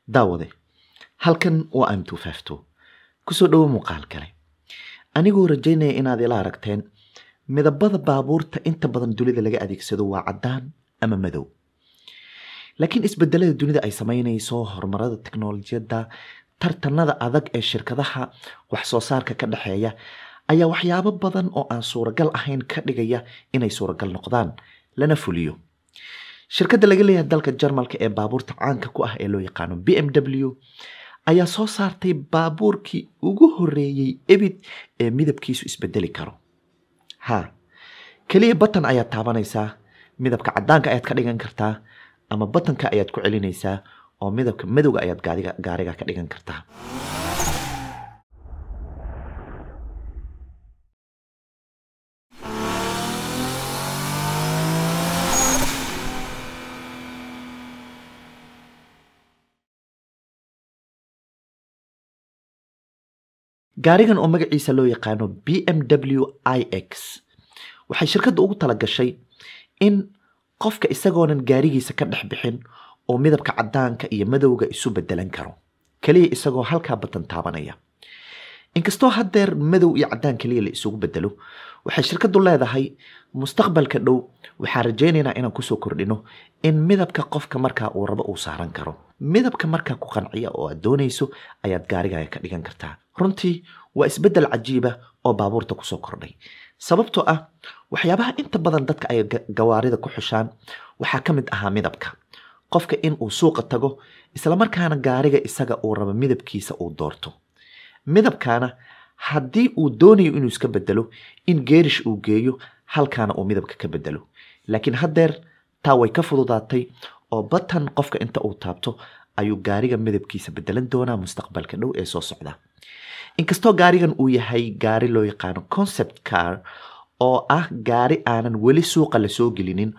daawade halkan waa M252 kusoo dhawo muuqaal kale anigoo rajaynaya inaad ila aragteen midabada baabuurta inta badan dunida laga adeegsado waa cadaan ama madow laakiin isbedelada dunida ay sameynayso horumarada tiknoolajiyada tartanada adag ee shirkadaha wax soo saarka ka dhaxeeya ayaa waxyaabo badan oo aan suuragal ahayn ka dhigaya inay suuragal noqdaan lana fuliyo shirkadda laga leeyahay dalka Jarmalka ee baabuurta caanka ku ah ee loo yaqaan BMW ayaa soo saartay baabuurkii ugu horeeyay ebid ee midabkiisu isbedeli karo kaliya button ayaa taabanaysaa midabka cadaanka ayaad ka dhigan kartaa ama buttonka ayaad ku celinaysaa oo midabka madowga ayaad gaariga ka dhigan kartaa gaarigan oo magaciisa loo yaqaano BMW iX waxay shirkaddu ugu tala gashay in qofka isagoonan gaarigiisa ka dhex bixin oo midabka cadaanka iyo madowga isu bedelan karo kaliya isagoo halka button taabanaya inkastoo hadeer madow iyo cadaan kaliya la isugu bedelo waxay shirkaddu leedahay mustaqbalka dhow waxaan rajaynaynaa inaan kusoo kordhino in midabka qofka markaa uu rabo uu saaran karo midabka markaa ku qanciya oo aad doonayso ayaad gaarigaaga ka dhigan kartaa runtii waa isbedel cajiiba oo baabuurta kusoo kordhay sababtoo ah waxyaabaha inta badan dadka ay gawaarida ku xushaan waxaa ka mid ahaa midabka qofka in uu suuqa tago isla markaana gaariga isaga uu rabo midabkiisa uu doorto midabkaana haddii uu doonayo inuu iska bedelo in geerish uu geeyo halkaana uu midabka ka bedelo laakiin hadeer taa way ka fududaatay oo button qofka inta uu taabto ayuu gaariga midabkiisa bedelan doonaa mustaqbalka dhow ee soo socda inkastoo gaarigan uu yahay gaari loo yaqaano concept car oo ah gaari aanan weli suuqa la soo gelinin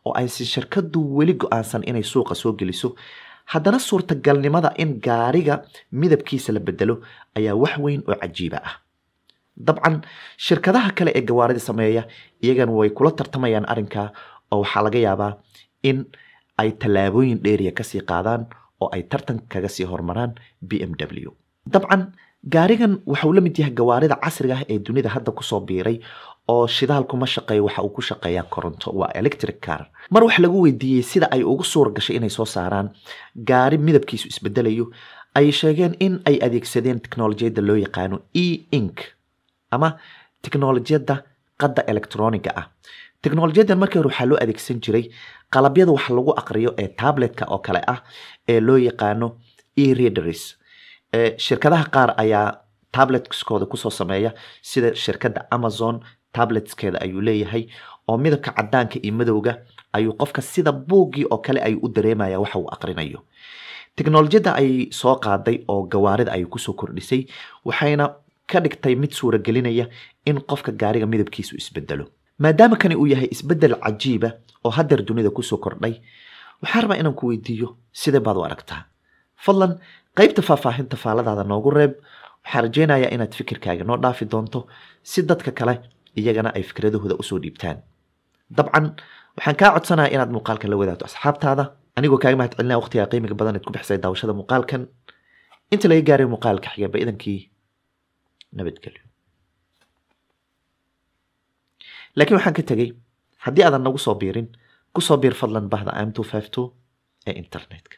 oo aysan shirkaddu weli go'aansan inay suuqa soo geliso haddana suurtagalnimada in gaariga midabkiisa la bedelo ayaa wax weyn oo cajiiba ah dabcan shirkadaha kale ee gawaarida sameeya iyagana way kula tartamayaan arrinkaa oo waxaa laga yaabaa in ay tallaabooyin dheeriya kasii qaadaan oo ay tartan kaga sii hormaraan BMW dabcan gaarigan waxuu la mid yahay gawaarida casriga ah ee dunida hadda kusoo biiray oo shidaalku ma shaqeeyo waxa uu ku shaqeeyaa koronto waa electric car mar wax lagu weydiiyey sida ay ugu suura gashay inay soo saaraan gaari midabkiisu isbedelayo ay sheegeen in ay adeegsadeen tiknoolajiyada loo yaqaano e-ink ama tiknoolajiyada qadda electroniga ah tiknoolajiyadan markii hore waxaa loo adeegsan jiray qalabyada wax lagu aqriyo ee tabletka oo kale ah ee loo yaqaano e-readers shirkadaha qaar ayaa tabletskooda kusoo sameeya sida shirkadda Amazon tabletskeeda ayuu leeyahay oo midabka cadaanka iyo madowga ayuu qofka sida buugii oo kale ay u dareemaya waxa uu aqrinayo tiknoolajiyada ay soo qaaday oo gawaarida ay kusoo kordhisay waxayna ka dhigtay mid suura gelinaya in qofka gaariga midabkiisu isbedelo maadaama kani uu yahay isbedel cajiiba oo hadeer dunida kusoo kordhay waxaan rabaa inaan ku weydiiyo sidee baad u aragtaa fadlan qaybta faahfaahinta faaladaada noogu reeb waxaan rajaynayaa inaad fikirkaaga noo dhaafi doonto si dadka kale iyagana ay fikradahooda usoo dhiibtaan dabcan waxaan kaa codsanayaa inaad muuqaalkan la wadaagto asxaabtaada anigoo kaaga mahad celinaya waqtiga qiimiga badan eed ku bixisay daawashada muuqaalkan inta laga gaaray muuqaalka xiga idankii nabadgelyo laakiin waxaan ka tegey haddii aadan nagu soo biirin ku soo biir fadlan bahda M252 ee internetka